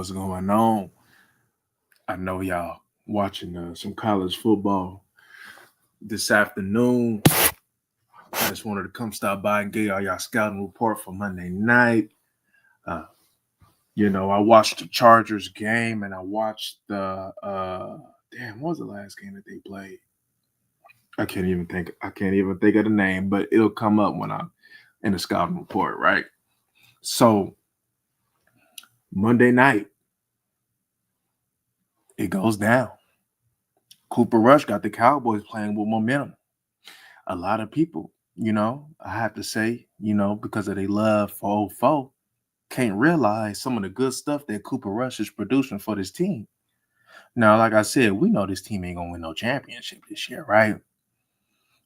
what's going on? I know y'all watching some college football this afternoon. I just wanted to come stop by and get y'all scouting report for Monday night. Uh, I watched the Chargers game and I watched the what was the last game that they played? I can't even think. I can't even think of the name, but it'll come up when I'm in the scouting report, right? So Monday night, it goes down. Cooper Rush got the Cowboys playing with momentum. A lot of people, I have to say, because of their love for old foe, can't realize some of the good stuff that Cooper Rush is producing for this team. Now, like I said, we know this team ain't gonna win no championship this year, right?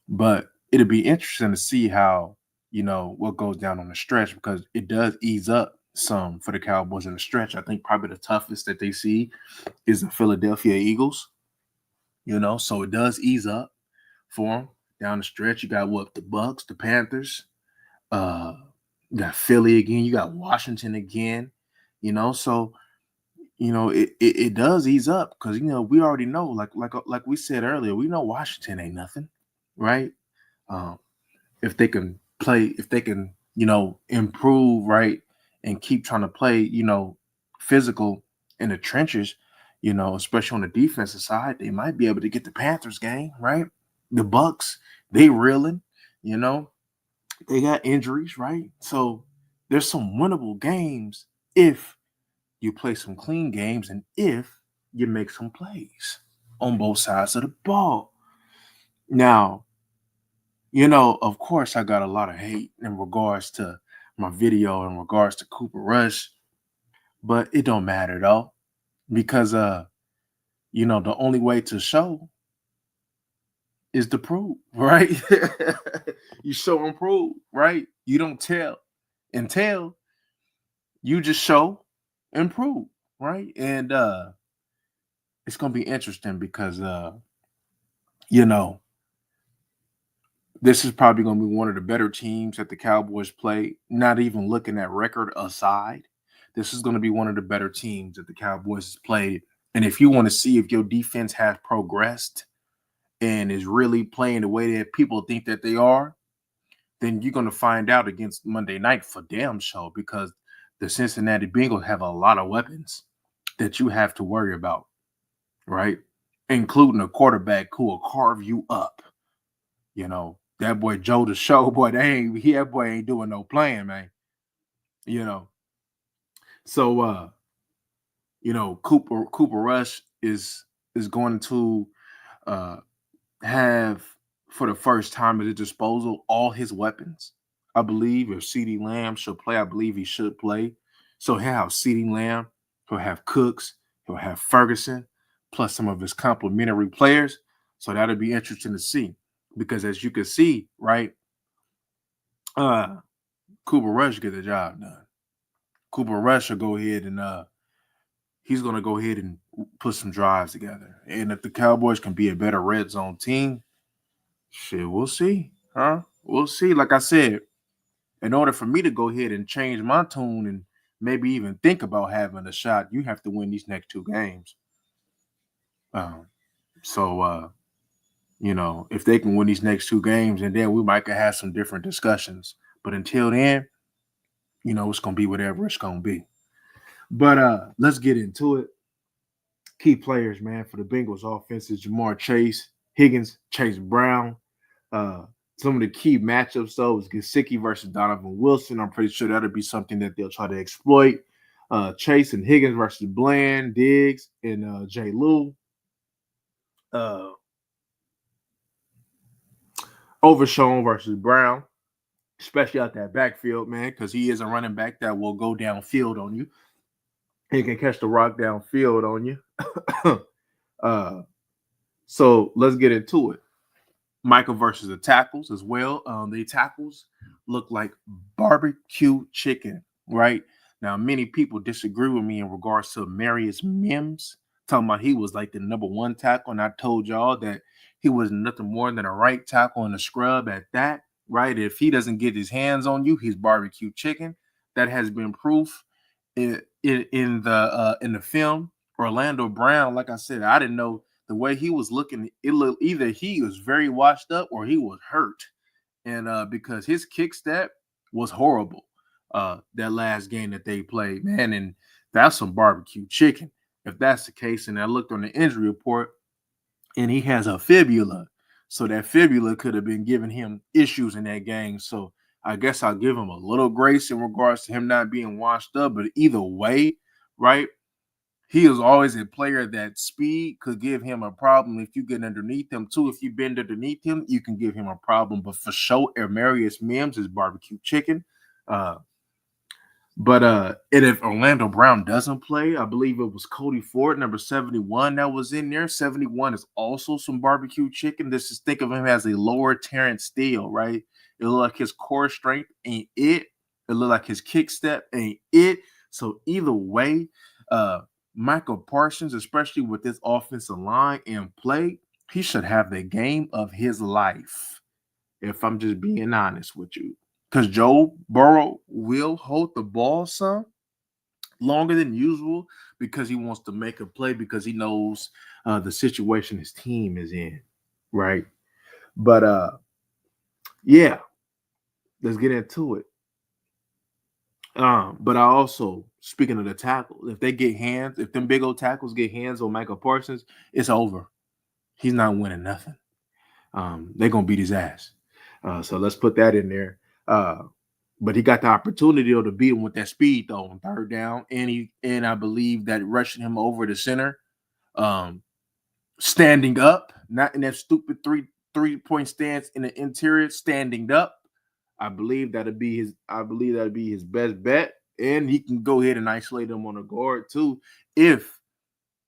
But it'll be interesting to see how, what goes down on the stretch because it does ease up some for the Cowboys in the stretch. I think probably the toughest that they see is the Philadelphia Eagles, so it does ease up for them down the stretch. You got what, the Bucks, the Panthers, uh, you got Philly again, you got Washington again, so it does ease up because we already know, like we said earlier, we know Washington ain't nothing, right? Um, if they can play, if they can, improve, right, and keep trying to play, physical in the trenches, especially on the defensive side, they might be able to get the Panthers game, right? The Bucks, they reeling, you know, they got injuries, right? So there's some winnable games if you play some clean games and if you make some plays on both sides of the ball. Now, of course, I got a lot of hate in regards to my video in regards to Cooper Rush, but it don't matter though, because the only way to show is to prove, right? You show and prove, right? You don't tell and tell, you just show and prove, right? And it's gonna be interesting because you know, this is probably going to be one of the better teams that the Cowboys play, not even looking at record aside. This is going to be one of the better teams that the Cowboys has played. And if you want to see if your defense has progressed and is really playing the way that people think that they are, then you're going to find out against Monday night for damn sure because the Cincinnati Bengals have a lot of weapons that you have to worry about, right? Including a quarterback who will carve you up. That boy Joe the show, boy, that boy ain't doing no playing, man. You know. So Cooper Rush is going to uh have for the first time at his disposal all his weapons. I believe if CeeDee Lamb should play, I believe he should play. So he'll have CeeDee Lamb, he'll have Cooks, he'll have Ferguson, plus some of his complementary players. So that'll be interesting to see. Because as you can see, right, uh Cooper Rush get the job done. Cooper Rush will go ahead and he's gonna go ahead and put some drives together. And if the Cowboys can be a better red zone team, shit, we'll see. Huh? We'll see. Like I said, in order for me to go ahead and change my tune and maybe even think about having a shot, you have to win these next two games. Um, so if they can win these next two games, and then we might could have some different discussions. But until then, it's gonna be whatever it's gonna be. But let's get into it. Key players, man, for the Bengals offense is Jamar Chase, Higgins, Chase Brown. Uh, some of the key matchups, though, is Gesicki versus Donovan Wilson. I'm pretty sure that'll be something that they'll try to exploit. Chase and Higgins versus Bland, Diggs, and Jay Lou. Overshown versus Brown, especially out that backfield, man, because he is a running back that will go downfield on you. He can catch the rock downfield on you. So let's get into it. Michael versus the tackles as well. The tackles look like barbecue chicken, right? Now, many people disagree with me in regards to Marius Mims, talking about he was like the number one tackle, and I told y'all that he was nothing more than a right tackle and a scrub at that, right? If he doesn't get his hands on you, he's barbecue chicken. That has been proof in the film, Orlando Brown, like I said, I didn't know the way he was looking. It looked either he was very washed up or he was hurt, and because his kick step was horrible. That last game that they played, man, and that's some barbecue chicken. If that's the case, and I looked on the injury report, and he has a fibula, so that fibula could have been giving him issues in that game. So I guess I'll give him a little grace in regards to him not being washed up. But either way, right? He is always a player that speed could give him a problem if you get underneath him too. If you bend underneath him, you can give him a problem. But for sure, Amarius Mims is barbecue chicken. Uh, and if Orlando Brown doesn't play, I believe it was Cody Ford, number 71, that was in there. 71 is also some barbecue chicken. This is think of him as a lower Terrence Steele, right? It look like his core strength ain't it. It look like his kick step ain't it. So either way, Michael Parsons, especially with this offensive line in play, he should have the game of his life. If I'm just being honest with you, because Joe Burrow will hold the ball some longer than usual because he wants to make a play because he knows the situation his team is in, right? But yeah, let's get into it. But I also, speaking of the tackle, if they get hands, if them big old tackles get hands on Michael Parsons, it's over. He's not winning nothing. They're gonna beat his ass. So let's put that in there. But he got the opportunity to beat him with that speed though on third down, and I believe that rushing him over the center, um, standing up, not in that stupid three-point stance in the interior, standing up. I believe that'd be his best bet, and he can go ahead and isolate him on a guard too if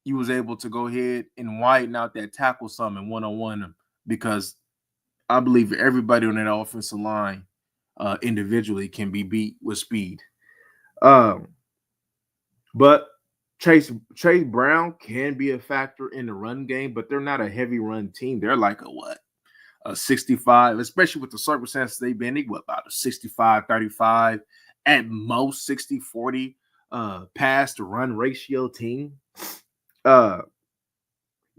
he was able to go ahead and widen out that tackle some and one-on-one because I believe everybody on that offensive line individually can be beat with speed. Um, but Chase Brown can be a factor in the run game, but they're not a heavy run team. They're like a what? A 65, especially with the circumstances they've been. They what about a 65-35, at most 60-40 pass to run ratio team. Uh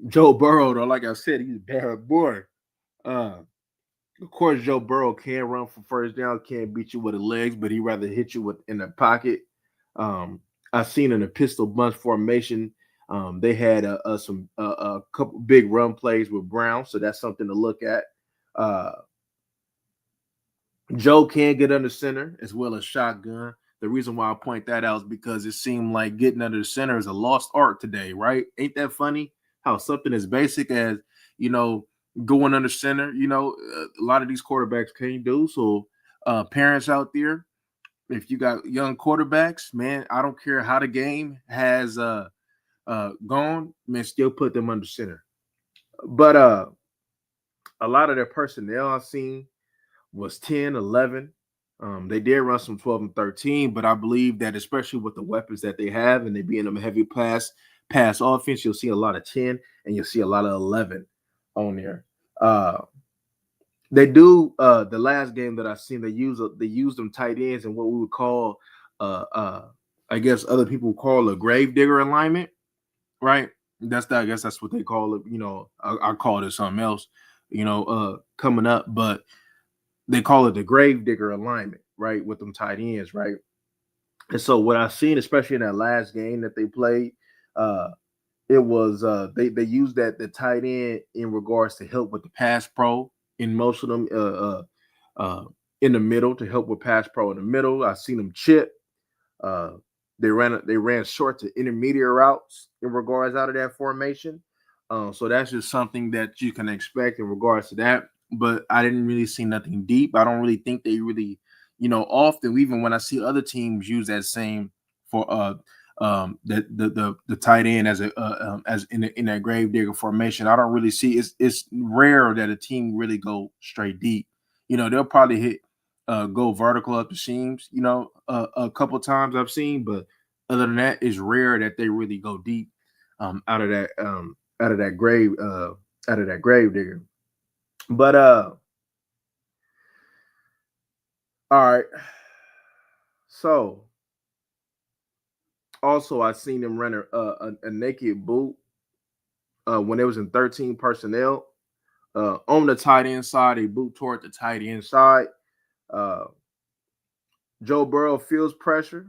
Joe Burrow, though, like I said, he's a bad boy. Uh Of course, Joe Burrow can run for first down, can't beat you with the legs, but he'd rather hit you with in the pocket. Um, I've seen in a pistol bunch formation, they had a couple big run plays with Brown, so that's something to look at. Uh, Joe can get under center as well as shotgun. The reason why I point that out is because it seemed like getting under the center is a lost art today, right? Ain't that funny? How something as basic as, you know, going under center, a lot of these quarterbacks can't do. So, parents out there, if you got young quarterbacks, man, I don't care how the game has gone, man, still put them under center. But a lot of their personnel I've seen was 10, 11. They did run some 12 and 13, but I believe that especially with the weapons that they have and they being a heavy pass offense, you'll see a lot of 10 and you'll see a lot of 11 on there. Uh, they do the last game that I've seen, they use them tight ends and what we would call uh uh I guess other people call a grave digger alignment, right? I guess that's what they call it. I call it something else, coming up, but they call it the grave digger alignment, right? With them tight ends, right? And so what I've seen, especially in that last game that they played, uh, it was they used that the tight end in regards to help with the pass pro in most of them uh, in the middle to help with pass pro in the middle. I've seen them chip. Uh, they ran short to intermediate routes in regards out of that formation. So that's just something that you can expect in regards to that. But I didn't really see nothing deep. I don't really think they really, often even when I see other teams use that same for the tight end as in that grave digger formation. I don't really see it's rare that a team really go straight deep. They'll probably hit go vertical up the seams, a couple times I've seen, but other than that, it's rare that they really go deep out of that grave digger. But all right. So Also, I seen them run a naked boot when it was in 13 personnel. On the tight end side, they boot toward the tight end side. Uh, Joe Burrow feels pressure.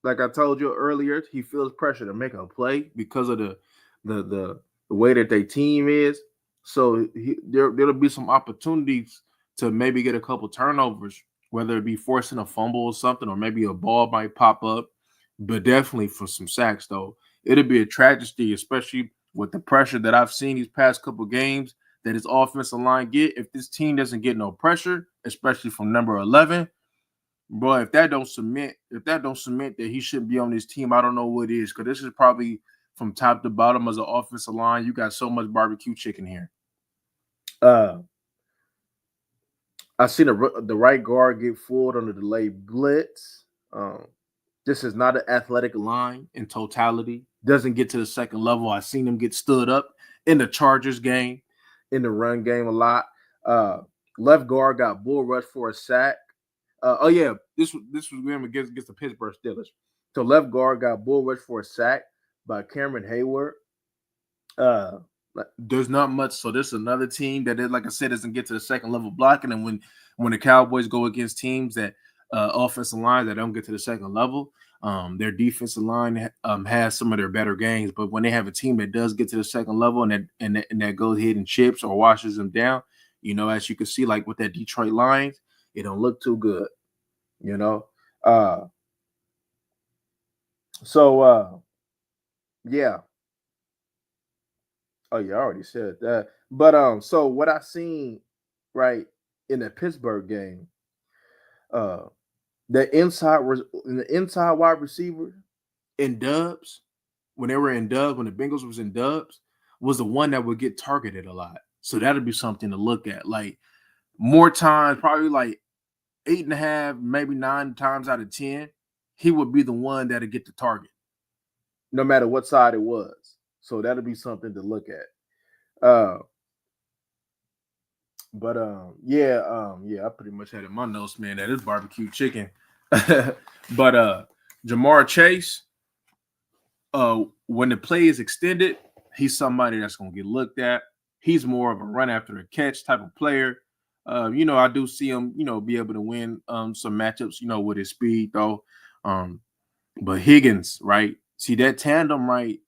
Like I told you earlier, he feels pressure to make a play because of the the, the way that their team is. So there'll be some opportunities to maybe get a couple turnovers, whether it be forcing a fumble or something, or maybe a ball might pop up. But definitely for some sacks, though, it'll be a tragedy, especially with the pressure that I've seen these past couple games that his offensive line get. If this team doesn't get no pressure, especially from number 11, bro, if that don't cement that he shouldn't be on this team, I don't know what is. Because this is probably from top to bottom as an offensive line. You got so much barbecue chicken here. Uh, I seen the right guard get fooled on the delayed blitz. This is not an athletic line in totality. Doesn't get to the second level. I seen him get stood up in the Chargers game, in the run game a lot. Uh, Left guard got bull rush for a sack. Oh yeah, this was him against the Pittsburgh Steelers. So left guard got bull rush for a sack by Cameron Hayward. Uh, there's not much. So this is another team that, like I said, doesn't get to the second level blocking. And when the Cowboys go against teams that offensive line that don't get to the second level, their defensive line has some of their better games. But when they have a team that does get to the second level and that goes ahead and chips or washes them down, as you can see, like with that Detroit Lions, it don't look too good. You know, uh, so yeah. Oh yeah, I already said that. But so what I seen right in the Pittsburgh game, uh, the inside was in the inside wide receiver in dubs when they were in dubs when the Bengals was in dubs was the one that would get targeted a lot. So that'd be something to look at. Like more times, probably like 8.5, maybe 9 times out of 10, he would be the one that'd get the target, no matter what side it was. So that'll be something to look at. Yeah, I pretty much had in my notes, man, that is barbecue chicken. But Jamar Chase, when the play is extended, he's somebody that's gonna get looked at. He's more of a run after a catch type of player. I do see him, be able to win some matchups, with his speed though. But Higgins, right? See that tandem, right?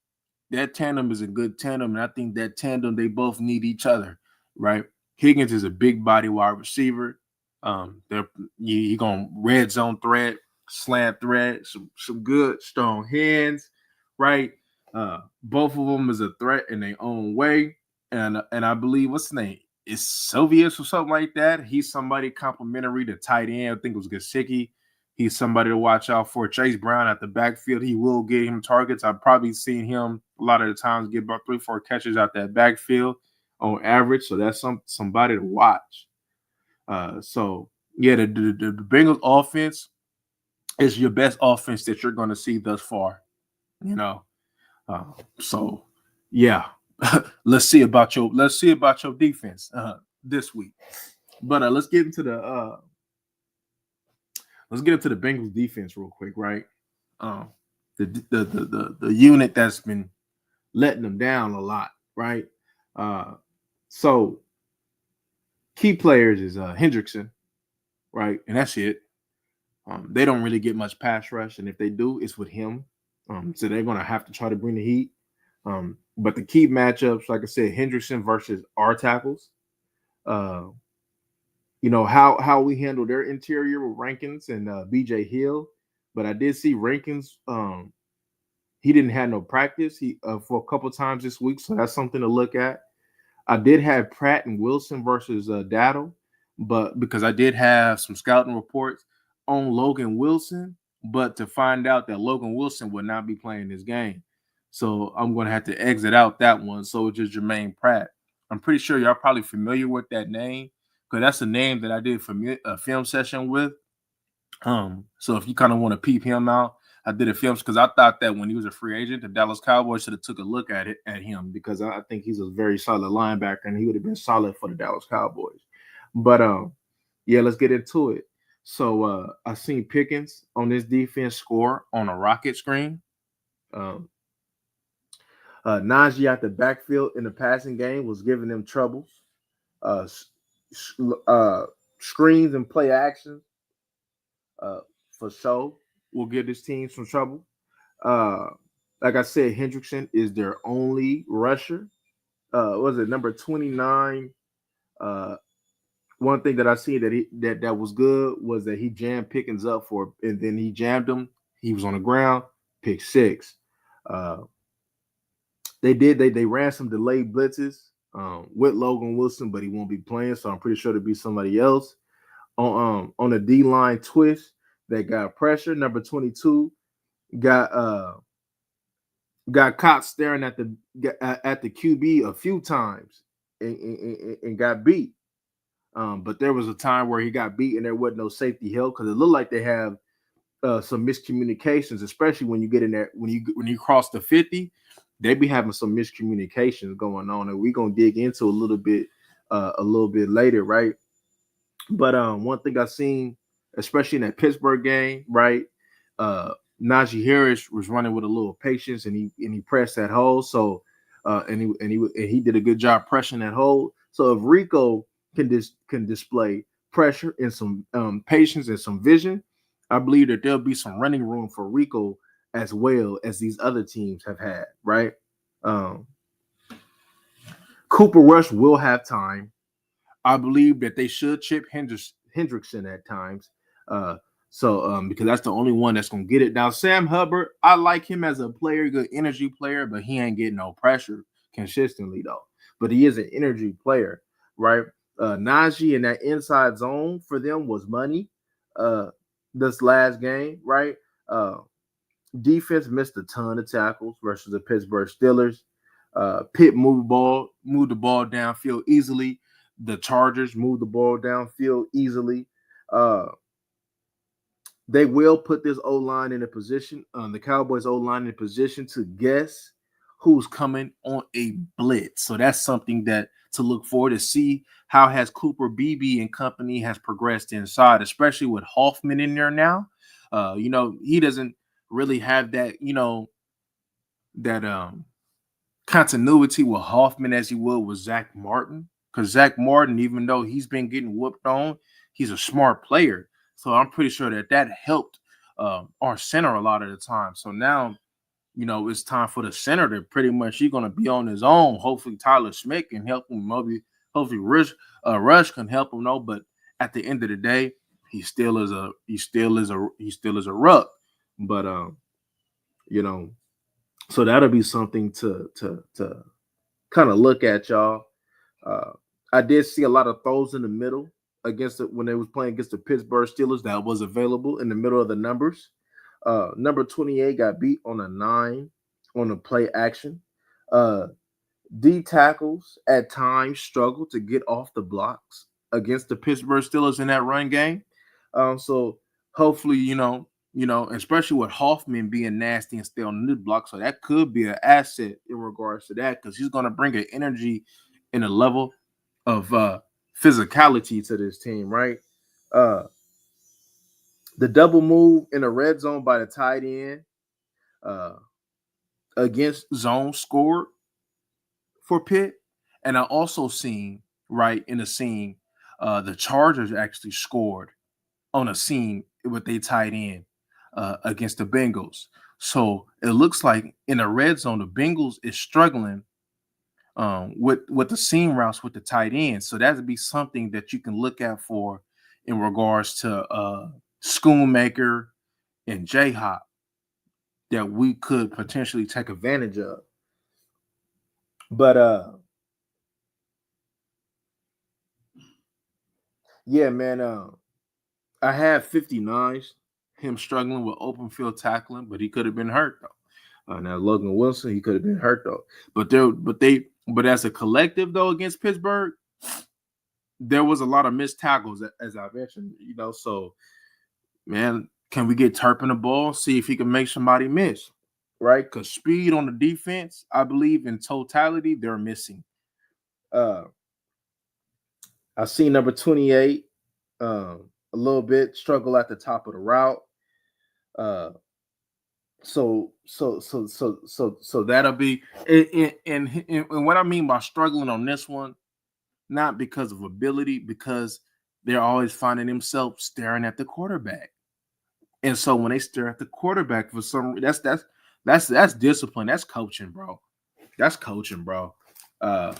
That tandem is a good tandem, and I think that tandem they both need each other, right? Higgins is a big body wide receiver. They're he gonna red zone threat, slant threat, some good strong hands, right? Both of them is a threat in their own way, and I believe what's his name is Soviets or something like that. He's somebody complimentary to tight end. I think it was Gesicki. He's somebody to watch out for. Chase Brown at the backfield, he will get him targets. I've probably seen him a lot of the times get about 3-4 catches out that backfield on average. So that's somebody to watch. So yeah, the Bengals offense is your best offense that you're going to see thus far. You know, uh, so yeah, let's see about your defense this week. But let's get into the Bengals defense real quick, right? Um, the unit that's been letting them down a lot, right? Uh, so key players is Hendrickson, right, and that's it. They don't really get much pass rush, and if they do, it's with him. So they're gonna have to try to bring the heat. But the key matchups, like I said, Hendrickson versus our tackles. Uh, how we handle their interior with Rankins and BJ Hill. But I did see Rankins. He didn't have no practice. He for a couple times this week, so that's something to look at. I did have Pratt and Wilson versus Daddle, but because I did have some scouting reports on Logan Wilson, but to find out that Logan Wilson would not be playing this game. So I'm going to have to exit out that one. So it's just Jermaine Pratt. I'm pretty sure y'all probably familiar with that name because that's a name that I did a film session with. So if you kind of want to peep him out, I did a film because I thought that when he was a free agent, the Dallas Cowboys should have took a look at him because I think he's a very solid linebacker and he would have been solid for the Dallas Cowboys. But yeah, let's get into it. So I seen Pickens on this defense score on a rocket screen. Um, Najee at the backfield in the passing game was giving them troubles. Uh, uh, Screens and play action uh, for sure will give this team some trouble. Uh, like I said, Hendrickson is their only rusher. Was it number 29? Uh, One thing that I see that was good was that he jammed Pickens up for, and then he jammed him. He was on the ground, pick six. Uh, they ran some delayed blitzes with Logan Wilson, but he won't be playing, so I'm pretty sure it'll be somebody else on a D line twist that got pressure. Number 22 got got caught staring at the QB a few times and got beat. But there was a time where he got beat and there wasn't no safety help because it looked like they have some miscommunications, especially when you get in there when you cross the 50. They be having some miscommunications going on, and we're gonna dig into a little bit later, right? But one thing I seen, especially in that Pittsburgh game, right? Uh, Najee Harris was running with a little patience, and he pressed that hole. So, and he did a good job pressing that hole. So if Rico can display pressure and some patience and some vision, I believe that there'll be some running room for Rico as well as these other teams have had. Right? Um, Cooper Rush will have time. I believe that they should chip Hendrickson at times. Because that's the only one that's gonna get it. Now, Sam Hubbard, I like him as a player, good energy player, but he ain't getting no pressure consistently though. But he is an energy player, right? Najee in that inside zone for them was money. Uh, this last game, right? Uh, Defense missed a ton of tackles versus the Pittsburgh Steelers. Pitt moved the ball downfield easily. The Chargers moved the ball downfield easily. Uh, they will put this O line in a position, the Cowboys O line in a position to guess who's coming on a blitz. So that's something that to look forward to see how has Cooper Beebe and company has progressed inside, especially with Hoffman in there now. He doesn't really have that, that continuity with Hoffman as he would with Zach Martin. Because Zach Martin, even though he's been getting whooped on, he's a smart player. So I'm pretty sure that helped our center a lot of the time. So now, it's time for the center to pretty much he's going to be on his own. Hopefully Tyler Smith can help him. Maybe hopefully Rush can help him. No, but at the end of the day, he still is a ruck. But you know, so that'll be something to kind of look at, y'all. Uh, I did see a lot of throws in the middle when they was playing against the Pittsburgh Steelers that was available in the middle of the numbers. Number 28 got beat on a 9 on the play action. Uh, D tackles at times struggled to get off the blocks against the Pittsburgh Steelers in that run game. So hopefully, especially with Hoffman being nasty and stay on the block, so that could be an asset in regards to that because he's going to bring an energy and a level of physicality to this team, right? Uh, the double move in the red zone by the tight end uh, against zone scored for Pitt. And I also seen right in the scene, the Chargers actually scored on a scene with they tight end against the Bengals. So it looks like in the red zone, the Bengals is struggling with the seam routes with the tight end. So that would be something that you can look at for in regards to Schoonmaker and J Hop that we could potentially take advantage of. But yeah, man, I had 59s, him struggling with open field tackling, but he could have been hurt though. Now Logan Wilson, he could have been hurt though. But as a collective though against Pittsburgh, there was a lot of missed tackles as I mentioned. So man, can we get Turpin the ball? See if he can make somebody miss, right? Because speed on the defense, I believe in totality, they're missing. Uh, I see number 28 a little bit struggle at the top of the route. Uh, So that'll be and what I mean by struggling on this one, not because of ability, because they're always finding themselves staring at the quarterback. And so when they stare at the quarterback for some, that's discipline. That's coaching, bro. That's coaching, bro. Uh,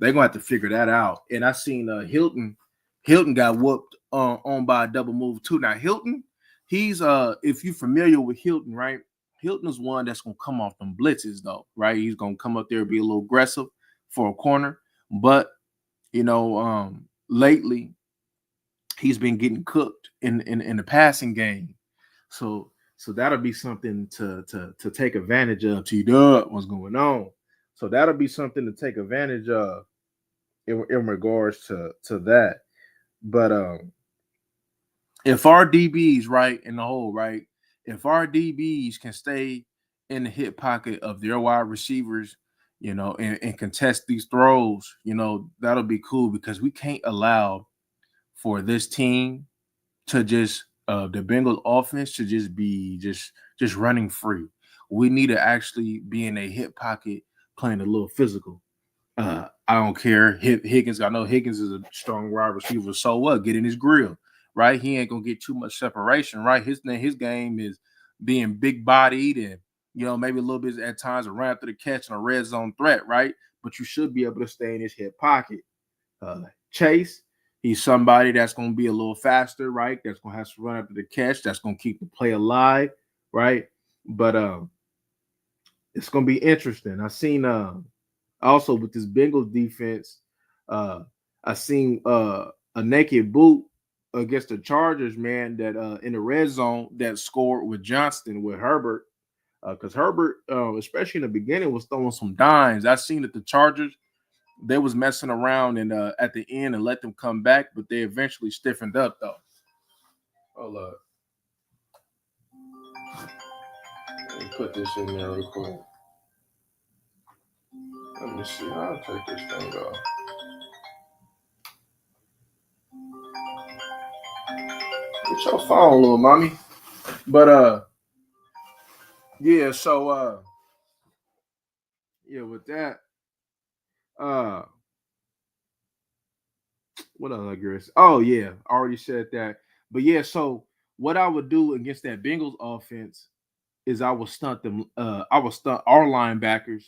they're gonna have to figure that out. And I seen Hilton. Hilton got whooped on by a double move too. Now Hilton, he's if you're familiar with Hilton, right? Hilton is one that's gonna come off them blitzes though, right? He's gonna come up there and be a little aggressive for a corner, but lately he's been getting cooked in the passing game. So that'll be something to take advantage of. T Dub, what's going on? So that'll be something to take advantage of in regards to that. But if our DBs right in the hole, right, if our DBs can stay in the hip pocket of their wide receivers, and contest these throws, that'll be cool because we can't allow for this team to just the Bengals offense to just be just running free. We need to actually be in a hip pocket playing a little physical. I don't care. Higgins, I know Higgins is a strong wide receiver. So what? Get in his grill, right? He ain't gonna get too much separation, right? His game is being big bodied and maybe a little bit at times around after the catch and a red zone threat, right? But you should be able to stay in his hip pocket. Chase, he's somebody that's going to be a little faster, right? That's going to have to run after the catch. That's going to keep the play alive, right? But it's going to be interesting. I seen also with this Bengals defense, uh, I seen a naked boot against the Chargers, man, that in the red zone that scored with Johnston with Herbert. Because Herbert, especially in the beginning, was throwing some dimes. I seen that the Chargers they was messing around and at the end and let them come back, but they eventually stiffened up though. Hold up. Let me put this in there real quick. Let me see. I'll take this thing off. Get your phone, little mommy. But yeah, so yeah, with that, uh what other girls? Oh yeah, I already said that. But yeah, so what I would do against that Bengals offense is I would stunt our linebackers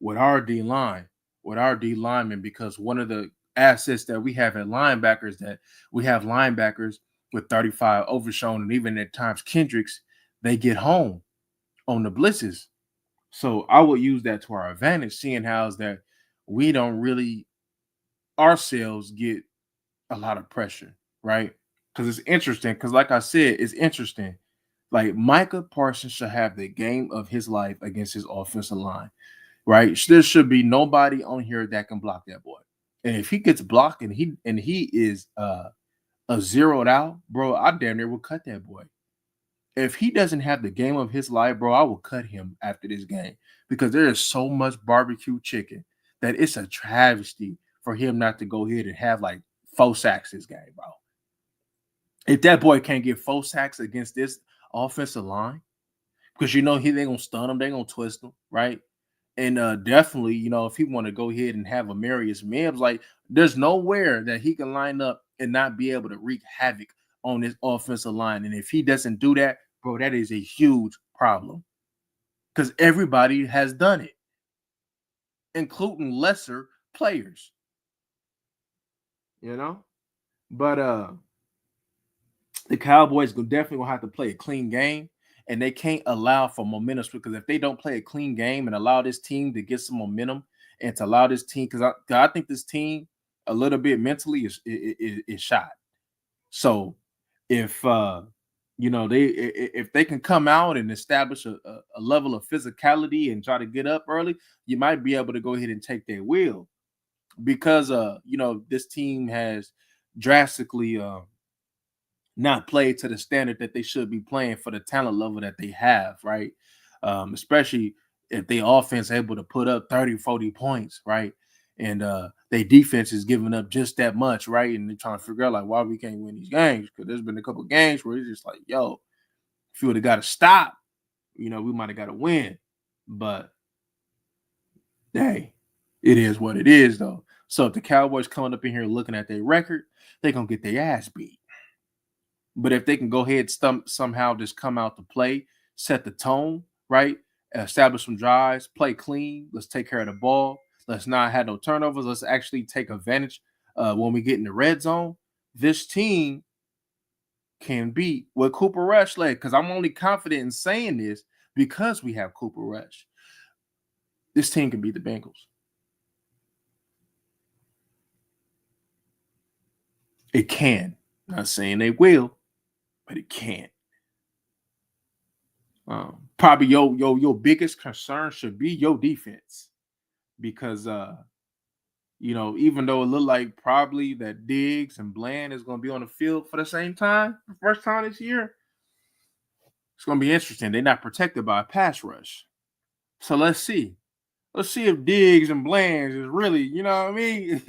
with our D line, with our D linemen, because one of the assets that we have at linebackers that we have linebackers with 35 overshown and even at times Kendricks, they get home on the blitzes. So I would use that to our advantage, seeing how is that we don't really ourselves get a lot of pressure, right? Because it's interesting. Because like I said, it's interesting. Like Micah Parsons should have the game of his life against his offensive line, right? There should be nobody on here that can block that boy. And if he gets blocked and he is a zeroed out, bro, I damn near will cut that boy. If he doesn't have the game of his life, bro, I will cut him after this game because there is so much barbecue chicken that it's a travesty for him not to go ahead and have like 4 sacks this game, bro. If that boy can't get 4 sacks against this offensive line, because they gonna stun him, they gonna twist him, right? And definitely, if he want to go ahead and have a Marius Mims, like there's nowhere that he can line up and not be able to wreak havoc on this offensive line. And if he doesn't do that, bro, that is a huge problem because everybody has done it, including lesser players, you know. But the Cowboys definitely gonna have to play a clean game, and they can't allow for momentum because if they don't play a clean game and allow this team to get some momentum and to allow this team, because I think this team a little bit mentally is shot. So if if they can come out and establish a level of physicality and try to get up early, you might be able to go ahead and take their wheel because this team has drastically not played to the standard that they should be playing for the talent level that they have, right? Especially if their offense able to put up 30, 40 points, right? And their defense is giving up just that much, right? And they're trying to figure out like why we can't win these games. Because there's been a couple of games where it's just like, yo, if you would have got to stop, We might have got a win, but hey, it is what it is, though. So if the Cowboys coming up in here looking at their record, they're gonna get their ass beat. But if they can go ahead somehow just come out to play, set the tone, right? Establish some drives, play clean. Let's take care of the ball. Let's not have no turnovers. Let's actually take advantage when we get in the red zone. This team can beat what Cooper Rush led. Because I'm only confident in saying this because we have Cooper Rush. This team can beat the Bengals. It can. Not saying they will, but it can. Probably your biggest concern should be your defense because even though it looked like probably that Diggs and Bland is going to be on the field for the same time, the first time this year, it's going to be interesting. They're not protected by a pass rush, so let's see. Let's see if Diggs and Bland is really, you know what I mean.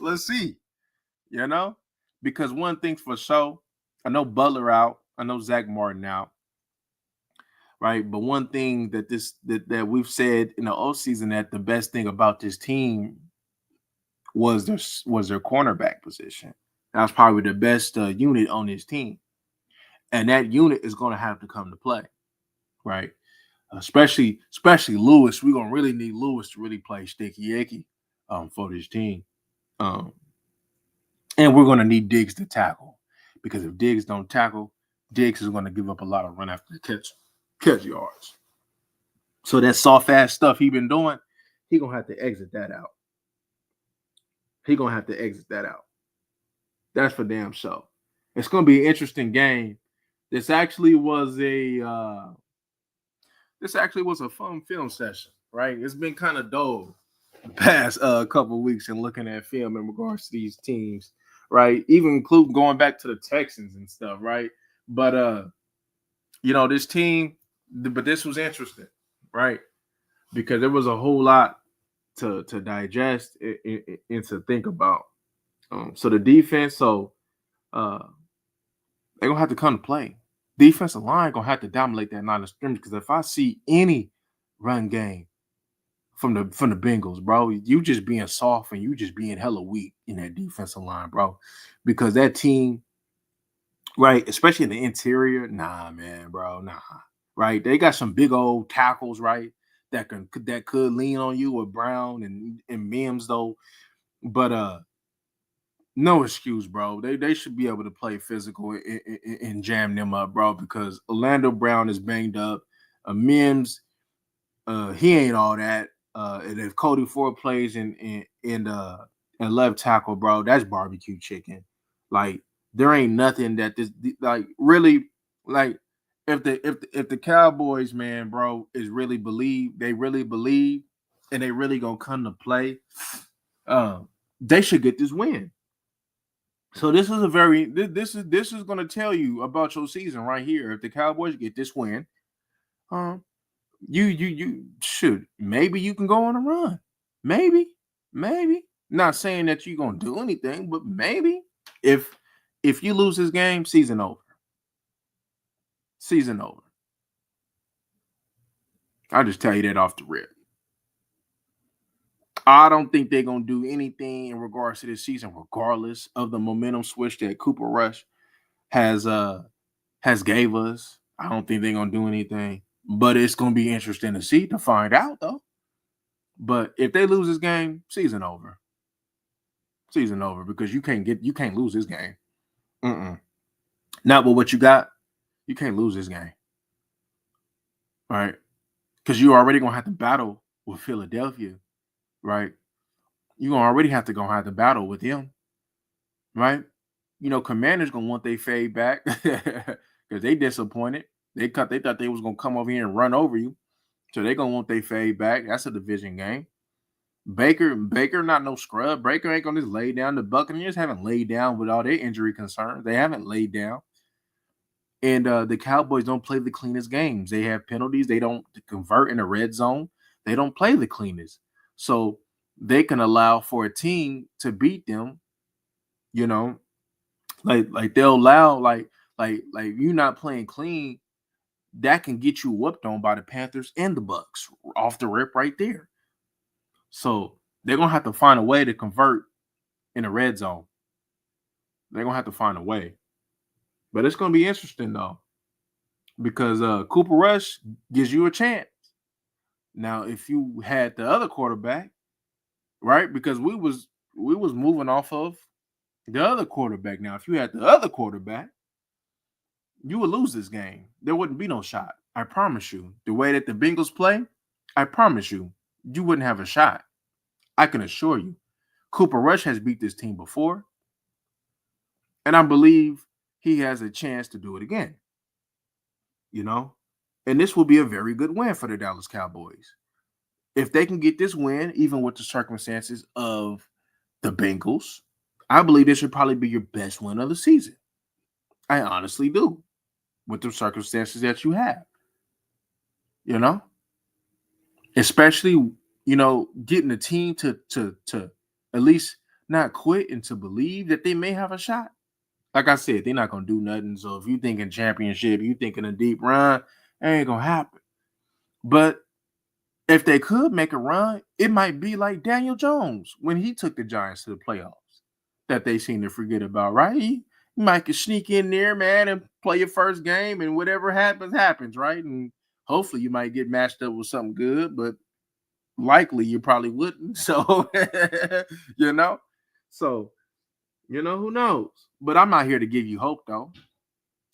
Let's see, because one thing's for sure, I know Butler out, I know Zach Martin out. Right. But one thing that we've said in the offseason that the best thing about this team was their cornerback position. That was probably the best unit on this team. And that unit is going to have to come to play. Right. Especially Lewis. We're going to really need Lewis to really play sticky icky for this team. And we're going to need Diggs to tackle. Because if Diggs don't tackle, Diggs is going to give up a lot of run after the catch yards. So that soft ass stuff he been doing, he gonna have to exit that out. That's for damn sure. It's gonna be an interesting game. This actually was a fun film session, right? It's been kind of dull the past couple of weeks and looking at film in regards to these teams, right? Even including going back to the Texans and stuff, right? But this team, but this was interesting, right? Because there was a whole lot to digest and to think about. So the defense, they're gonna have to come to play. Defensive line gonna have to dominate that line of scrimmage. Because if I see any run game from the Bengals, bro, you just being soft and you just being hella weak in that defensive line, bro. Because that team, right, especially in the interior, nah, man, bro, nah. Right, they got some big old tackles, right, that could lean on you with Brown and Mims though, but no excuse, bro. They should be able to play physical and jam them up, bro. Because Orlando Brown is banged up, Mims, he ain't all that. And if Cody Ford plays in left tackle, bro, that's barbecue chicken. Like there ain't nothing that this like really like if the Cowboys, man, bro, they really believe and they really gonna come to play, they should get this win. So this is this is gonna tell you about your season right here. If the Cowboys get this win, you should maybe you can go on a run. Maybe. Not saying that you're gonna do anything, but maybe if you lose this game, season over. Season over. I'll just tell you that off the rip. I don't think they're gonna do anything in regards to this season, regardless of the momentum switch that Cooper Rush has gave us. I don't think they're gonna do anything, but it's gonna be interesting to find out though. But if they lose this game, season over. Season over because you can't lose this game. Not with what you got. You can't lose this game. Right? Because you're already gonna have to battle with Philadelphia, right? You're gonna already have to battle with them, right? Commanders gonna want their fade back because they disappointed. They thought they was gonna come over here and run over you. So they're gonna want their fade back. That's a division game. Baker not no scrub. Baker ain't gonna just lay down. The Buccaneers haven't laid down with all their injury concerns. They haven't laid down. And the Cowboys don't play the cleanest games. They have penalties. They don't convert in the red zone. They don't play the cleanest. So they can allow for a team to beat them, like they'll allow like you not playing clean. that can get you whooped on by the Panthers and the Bucks off the rip right there. So they're gonna have to find a way to convert in the red zone. They're gonna have to find a way. But it's gonna be interesting though, because Cooper Rush gives you a chance. Now, if you had the other quarterback, right? Because we was moving off of the other quarterback. Now, if you had the other quarterback, you would lose this game. There wouldn't be no shot. I promise you. The way that the Bengals play, I promise you, you wouldn't have a shot. I can assure you. Cooper Rush has beat this team before, and I believe he has a chance to do it again. You know, and this will be a very good win for the Dallas Cowboys. If they can get this win, even with the circumstances of the Bengals, I believe this should probably be your best win of the season. I honestly do, with the circumstances that you have. You know, especially getting the team to at least not quit and to believe that they may have a shot. Like I said, they're not gonna do nothing. So if you thinking championship, you thinking a deep run, it ain't gonna happen. But if they could make a run, it might be like Daniel Jones when he took the Giants to the playoffs that they seem to forget about, right? You might could sneak in there, man, and play your first game, and whatever happens, happens, right? And hopefully you might get matched up with something good, but likely you probably wouldn't. So, you know, so, who knows? But I'm not here to give you hope, though.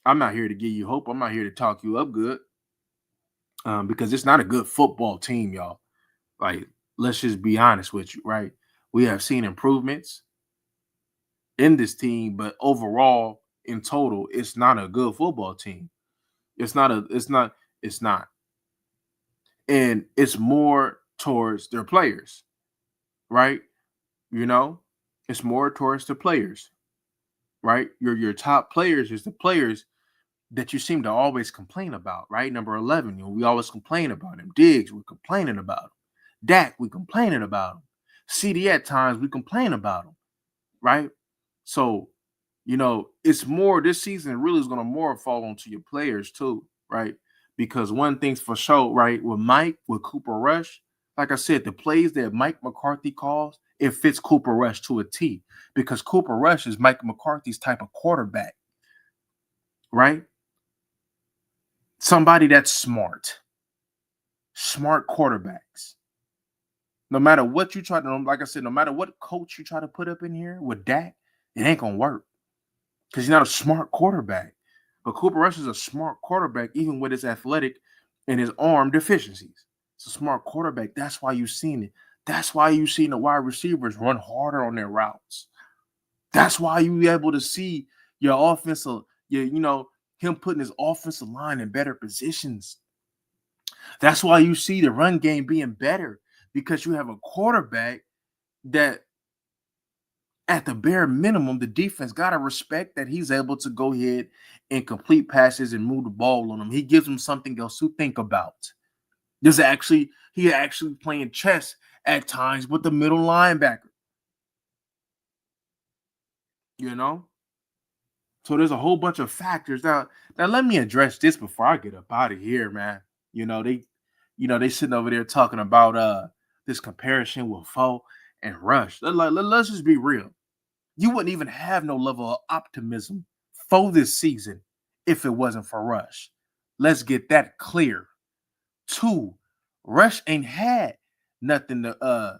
I'm not here to give you hope. I'm not here to talk you up good because it's not a good football team, y'all. Like, let's just be honest with you, right? We have seen improvements in this team, but overall, in total, it's not a good football team. It's not. And it's more towards their players, right? You know, it's more towards the players, right? Your top players is the players that you seem to always complain about, right? Number 11, we always complain about him. Diggs, we're complaining about him. Dak, we complaining about him. CD at times, we complain about him, right? So, it's more this season really is going to more fall onto your players too, right? Because one thing's for sure, right? With Cooper Rush, like I said, the plays that Mike McCarthy calls, it fits Cooper Rush to a T because Cooper Rush is Mike McCarthy's type of quarterback, right? Somebody that's smart quarterbacks. No matter what you try to, like I said, no matter what coach you try to put up in here with Dak, it ain't gonna work because he's not a smart quarterback. But Cooper Rush is a smart quarterback, even with his athletic and his arm deficiencies. It's a smart quarterback. That's why you've seen it. That's why you've seen the wide receivers run harder on their routes. That's why you be able to see your offensive, him putting his offensive line in better positions. That's why you see the run game being better because you have a quarterback that at the bare minimum, the defense got to respect that he's able to go ahead and complete passes and move the ball on them. He gives them something else to think about. He actually playing chess at times with the middle linebacker. So there's a whole bunch of factors. Now let me address this before I get up out of here, man. They sitting over there talking about this comparison with Foe and Rush. Let's just be real. You wouldn't even have no level of optimism for this season if it wasn't for Rush. Let's get that clear. 2, Rush ain't had nothing to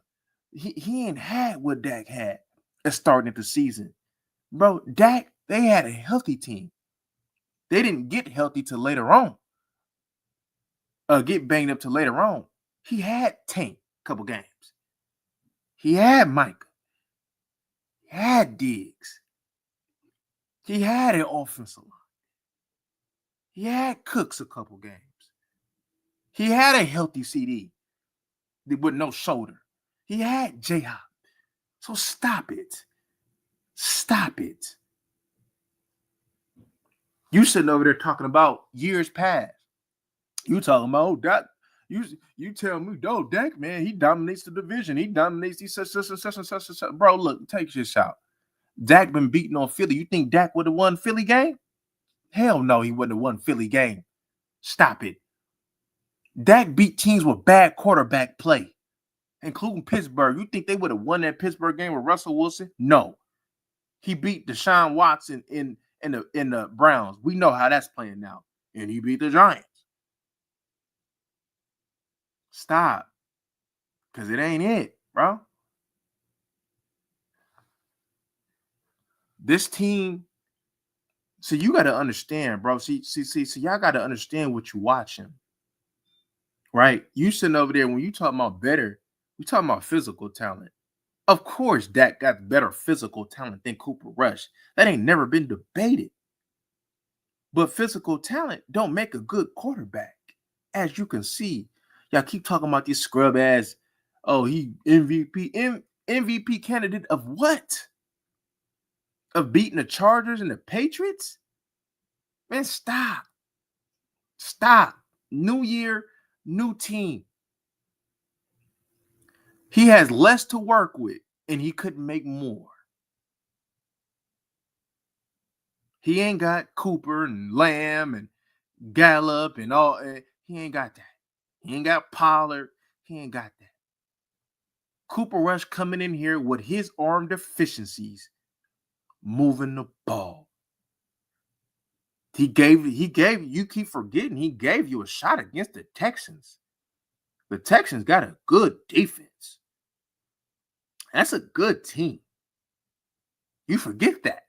he ain't had what Dak had at starting the season. Bro, Dak, they had a healthy team. They didn't get healthy till later on. Get banged up till later on. He had Tank a couple games. He had Micah. He had Diggs. He had an offensive line. He had Cooks a couple games. He had a healthy CD with no shoulder. He had J-Hop. So stop it. Stop it. You sitting over there talking about years past. You talking about Dak. You tell me, Dak, man, he dominates the division. He dominates these such and such. Bro, look, take this shot. Dak been beating on Philly. You think Dak would have won Philly game? Hell no, he wouldn't have won Philly game. Stop it. Dak beat teams with bad quarterback play, including Pittsburgh. You think they would have won that Pittsburgh game with Russell Wilson? No. He beat Deshaun Watson in the Browns. We know how that's playing now. And he beat the Giants. Stop. Because it ain't it, bro. This team, see, you got to understand, bro. See, y'all got to understand what you're watching. Right? You sitting over there, when you talking about better, we talking about physical talent. Of course, Dak got better physical talent than Cooper Rush. That ain't never been debated. But physical talent don't make a good quarterback. As you can see, y'all keep talking about these scrub ass, oh, he MVP candidate of what? Of beating the Chargers and the Patriots? Man, stop. Stop. New year, new team. He has less to work with, and he couldn't make more. He ain't got Cooper and Lamb and Gallup and all. He ain't got that. He ain't got Pollard. He ain't got that. Cooper Rush coming in here with his arm deficiencies, moving the ball. He gave you keep forgetting he gave you a shot against the Texans. The Texans got a good defense. That's a good team. You forget that.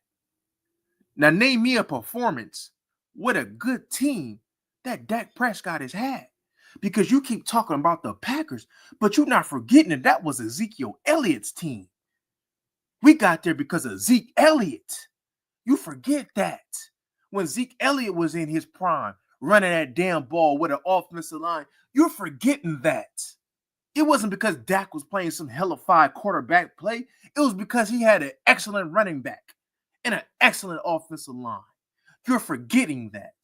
Now name me a performance with a good team that Dak Prescott has had. Because you keep talking about the Packers, but you're not forgetting that was Ezekiel Elliott's team. We got there because of Zeke Elliott. You forget that. When Zeke Elliott was in his prime, running that damn ball with an offensive line, you're forgetting that. It wasn't because Dak was playing some hellified quarterback play. It was because he had an excellent running back and an excellent offensive line. You're forgetting that.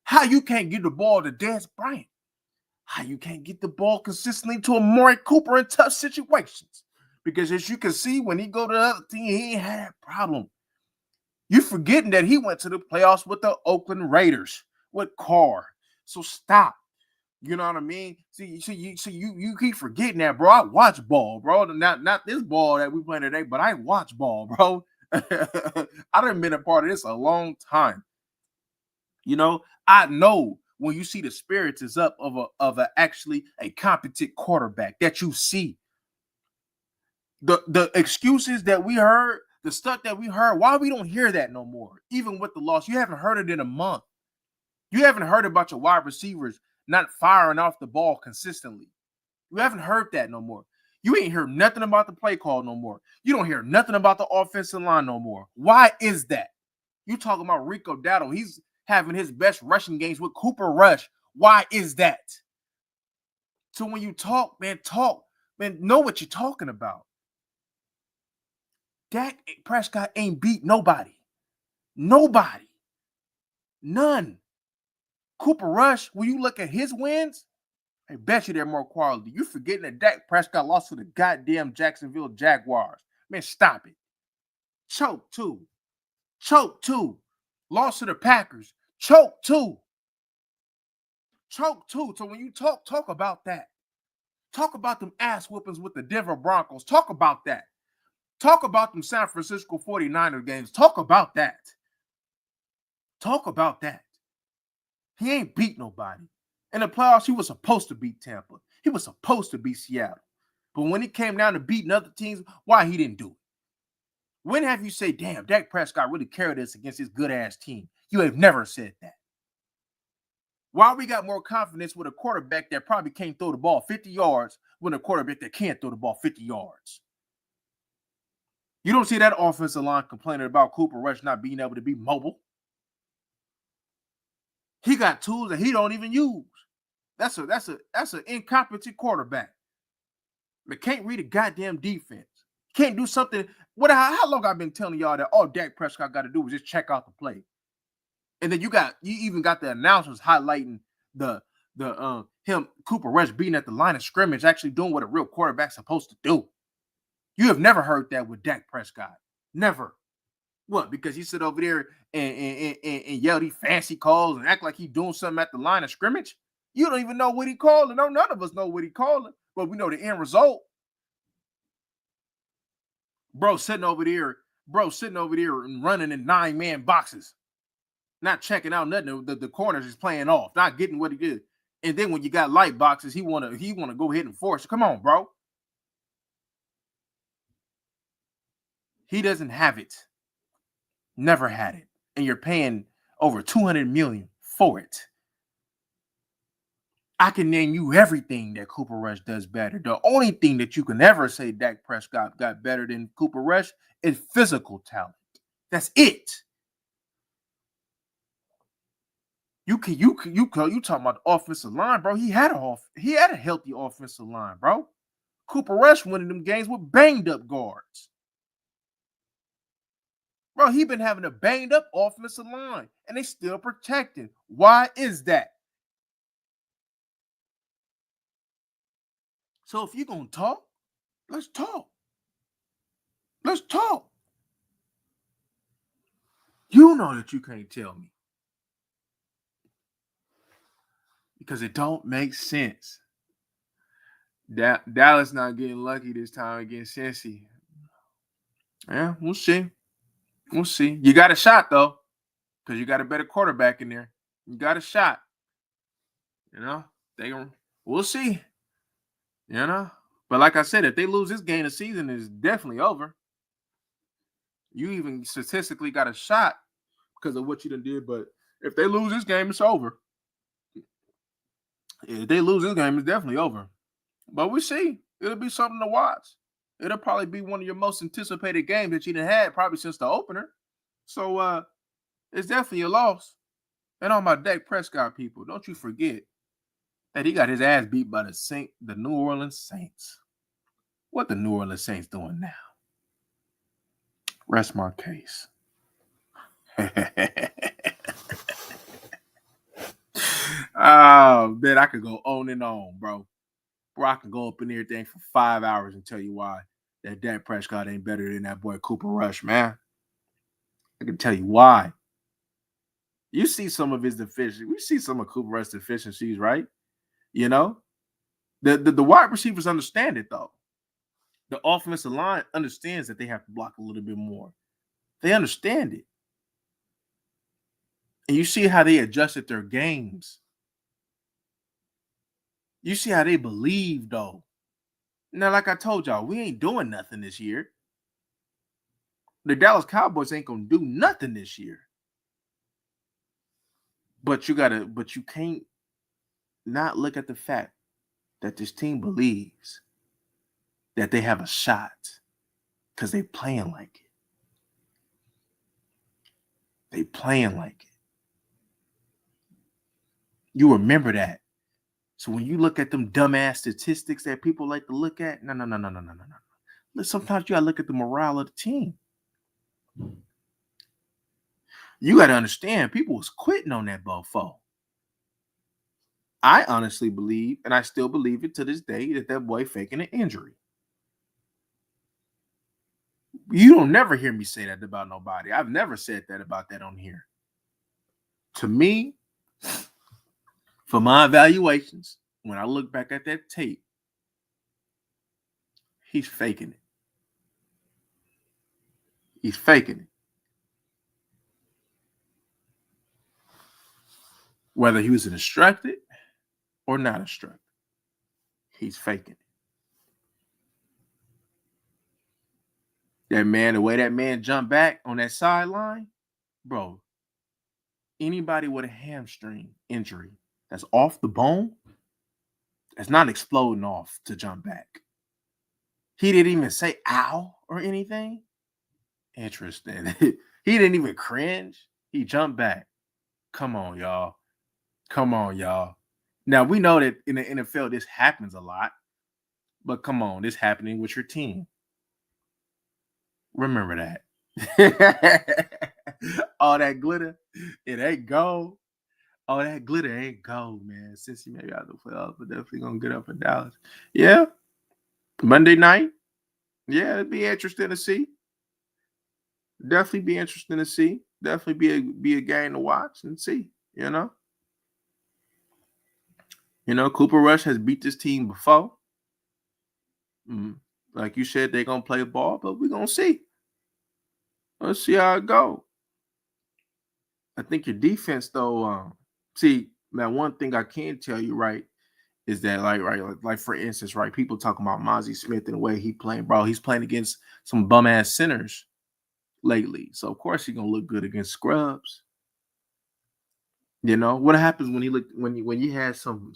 How you can't get the ball to Dez Bryant? How you can't get the ball consistently to Amari Cooper in tough situations? Because as you can see, when he go to the other team, he ain't had that problem. You're forgetting that he went to the playoffs with the Oakland Raiders with Carr. So stop. You know what I mean? See, you keep forgetting that, bro. I watch ball, bro. Not this ball that we playing today, but I watch ball, bro. I done been a part of this a long time. You know, I know when you see the spirits is up of actually a competent quarterback that you see. The excuses that we heard, the stuff that we heard, why we don't hear that no more? Even with the loss, you haven't heard it in a month. You haven't heard about your wide receivers not firing off the ball consistently. You haven't heard that no more. You ain't heard nothing about the play call no more. You don't hear nothing about the offensive line no more. Why is that? You talking about Rico Dowdle. He's having his best rushing games with Cooper Rush. Why is that? So when you talk, man, know what you're talking about. Dak Prescott ain't beat nobody. Nobody. None. Cooper Rush, when you look at his wins, I bet you they're more quality. You forgetting that Dak Prescott lost to the goddamn Jacksonville Jaguars. Man, stop it. Choke too. Choke too. Lost to the Packers. Choke too. Choke too. So when you talk about that. Talk about them ass whoopings with the Denver Broncos. Talk about that. Talk about them San Francisco 49er games. Talk about that. Talk about that. He ain't beat nobody. In the playoffs, he was supposed to beat Tampa. He was supposed to beat Seattle. But when it came down to beating other teams, why he didn't do it? When have you said, damn, Dak Prescott really carried us against his good-ass team? You have never said that. Why we got more confidence with a quarterback that probably can't throw the ball 50 yards than a quarterback that can't throw the ball 50 yards? You don't see that offensive line complaining about Cooper Rush not being able to be mobile. He got tools that he don't even use. That's an incompetent quarterback. But can't read a goddamn defense. Can't do something. How long I've been telling y'all that all Dak Prescott got to do is just check out the play. And then you even got the announcers highlighting him Cooper Rush being at the line of scrimmage, actually doing what a real quarterback's supposed to do. You have never heard that with Dak Prescott. Never. What? Because he sit over there and yell these fancy calls and act like he doing something at the line of scrimmage. You don't even know what he calling. No, none of us know what he calling, but we know the end result. Bro, sitting over there and running in 9-man boxes, not checking out nothing. The corners is playing off, not getting what he did. And then when you got light boxes, he wanna go ahead and force it. Come on, bro. He doesn't have it. Never had it. And you're paying over 200 million for it. I can name you everything that Cooper Rush does better. The only thing that you can ever say Dak Prescott got better than Cooper Rush is physical talent. That's it. You talking about the offensive line, bro? He had a healthy offensive line, bro. Cooper Rush winning them games with banged up guards. Bro, he been having a banged up offensive line, and they still protecting. Why is that? So if you're gonna talk, let's talk. Let's talk. You know that you can't tell me because it don't make sense. Dallas not getting lucky this time against Cincy. Yeah, we'll see. We'll see. You got a shot though, because you got a better quarterback in there. You got a shot. You know, they gonna. We'll see. You know, but like I said, if they lose this game, the season is definitely over. You even statistically got a shot because of what you done did. But if they lose this game, it's over. If they lose this game, it's definitely over. But we see. It'll be something to watch. It'll probably be one of your most anticipated games that you done had probably since the opener. So it's definitely a loss. And all my Dak Prescott people, don't you forget that he got his ass beat by the New Orleans Saints. What the New Orleans Saints doing now? Rest my case. Oh, man, I could go on and on, bro. Bro, I can go up in everything for 5 hours and tell you why that Dak Prescott ain't better than that boy Cooper Rush, man. I can tell you why. You see some of his deficiencies. We see some of Cooper Rush's deficiencies, right? You know, the wide receivers understand it though. The offensive line understands that they have to block a little bit more. They understand it. And you see how they adjusted their games. You see how they believe, though. Now, like I told y'all, we ain't doing nothing this year. The Dallas Cowboys ain't gonna do nothing this year. But you can't not look at the fact that this team believes that they have a shot because they playing like it. They playing like it. You remember that. So when you look at them dumbass statistics that people like to look at, no. Sometimes you gotta look at the morale of the team. You gotta understand, people was quitting on that bofo. I honestly believe, and I still believe it to this day, that boy faking an injury. You don't never hear me say that about nobody. I've never said that about that on here. To me, for my evaluations, when I look back at that tape, he's faking it. He's faking it. Whether he was instructed or not instructed, he's faking it. That man, the way that man jumped back on that sideline, bro, anybody with a hamstring injury that's off the bone, that's not exploding off to jump back. He didn't even say ow or anything. Interesting. He didn't even cringe. He jumped back. Come on, y'all. Come on, y'all. Now, we know that in the NFL, this happens a lot. But come on, this happening with your team. Remember that. All that glitter, it ain't gold. All that glitter ain't gold, man. Since you maybe out the playoffs, but definitely gonna get up in Dallas. Yeah. Monday night. Yeah, it'd be interesting to see. Definitely be interesting to see. Definitely be a game to watch and see. You know, Cooper Rush has beat this team before. Mm, like you said, they're gonna play ball, but we're gonna see. Let's see how it go. I think your defense, though. See, man, one thing I can tell you, right, is that like for instance, right, people talking about Mozzie Smith and the way he playing, bro. He's playing against some bum ass centers lately, so of course he's gonna look good against scrubs. What happens when he look when you had some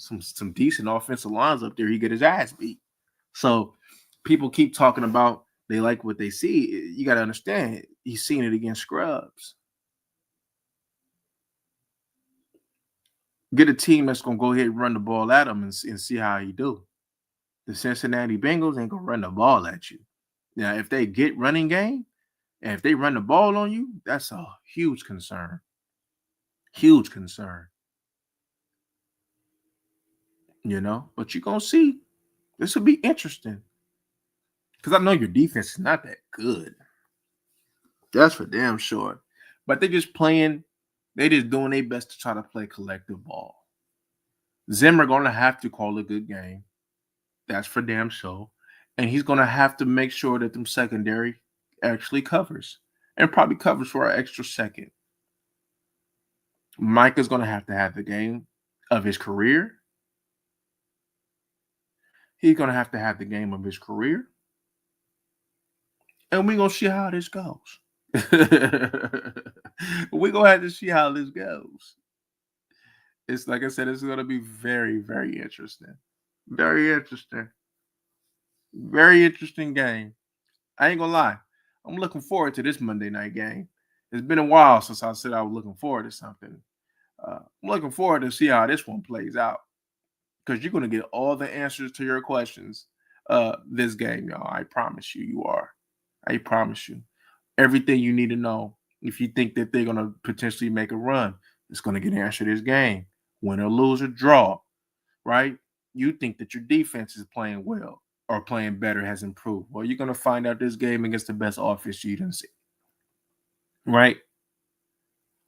decent offensive lines up there, he get his ass beat. So people keep talking about they like what they see. You got to understand, he's seen it against scrubs. Get a team that's gonna go ahead and run the ball at him and see how he do. The Cincinnati Bengals ain't gonna run the ball at you. Now, if they get running game and if they run the ball on you, that's a huge concern. Huge concern. But you're gonna see. This will be interesting. Because I know your defense is not that good. That's for damn sure. But they just doing their best to try to play collective ball. Zimmer gonna have to call a good game. That's for damn sure. And he's gonna have to make sure that them secondary actually covers. And probably covers for an extra second. Micah's gonna have the game of his career. He's gonna have the game of his career. And we're gonna see how this goes. We're gonna have to see how this goes. It's like I said, it's gonna be very, very interesting. Very interesting. Very interesting game. I ain't gonna lie. I'm looking forward to this Monday night game. It's been a while since I said I was looking forward to something. I'm looking forward to see how this one plays out because you're gonna get all the answers to your questions this game, y'all. I promise you, you are. I promise you. Everything you need to know. If you think that they're gonna potentially make a run, it's gonna get answered this game. Win or lose or draw, right? You think that your defense is playing well or playing better, has improved. Well, you're gonna find out this game against the best offense you didn't see, right?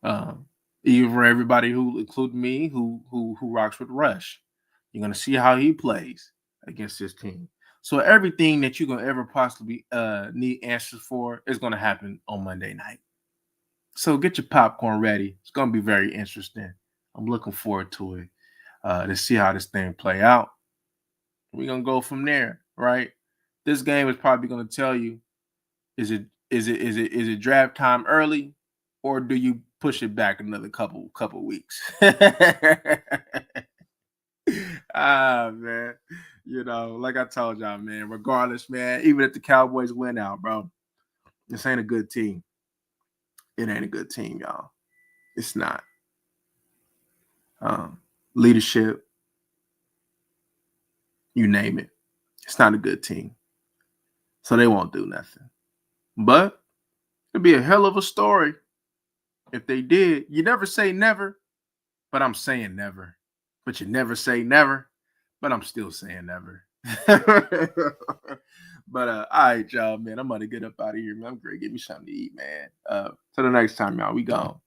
Um, Even for everybody who, including me, who rocks with Rush, you're gonna see how he plays against this team. So everything that you're gonna ever possibly need answers for is gonna happen on Monday night. So get your popcorn ready. It's gonna be very interesting. I'm looking forward to it to see how this thing play out. We're gonna go from there, right? This game is probably gonna tell you is it draft time early, or do you push it back another couple weeks? Man, like I told y'all, man. Regardless, man, even if the Cowboys win out, bro, this ain't a good team. It ain't a good team, y'all. It's not. Um, Leadership, you name it. It's not a good team. So they won't do nothing. But it'd be a hell of a story if they did. You never say never, but I'm saying never. But you never say never, but I'm still saying never. But all right, y'all, man. I'm gonna get up out of here, man. I'm great. Get me something to eat, man. Till the next time, y'all. We gone.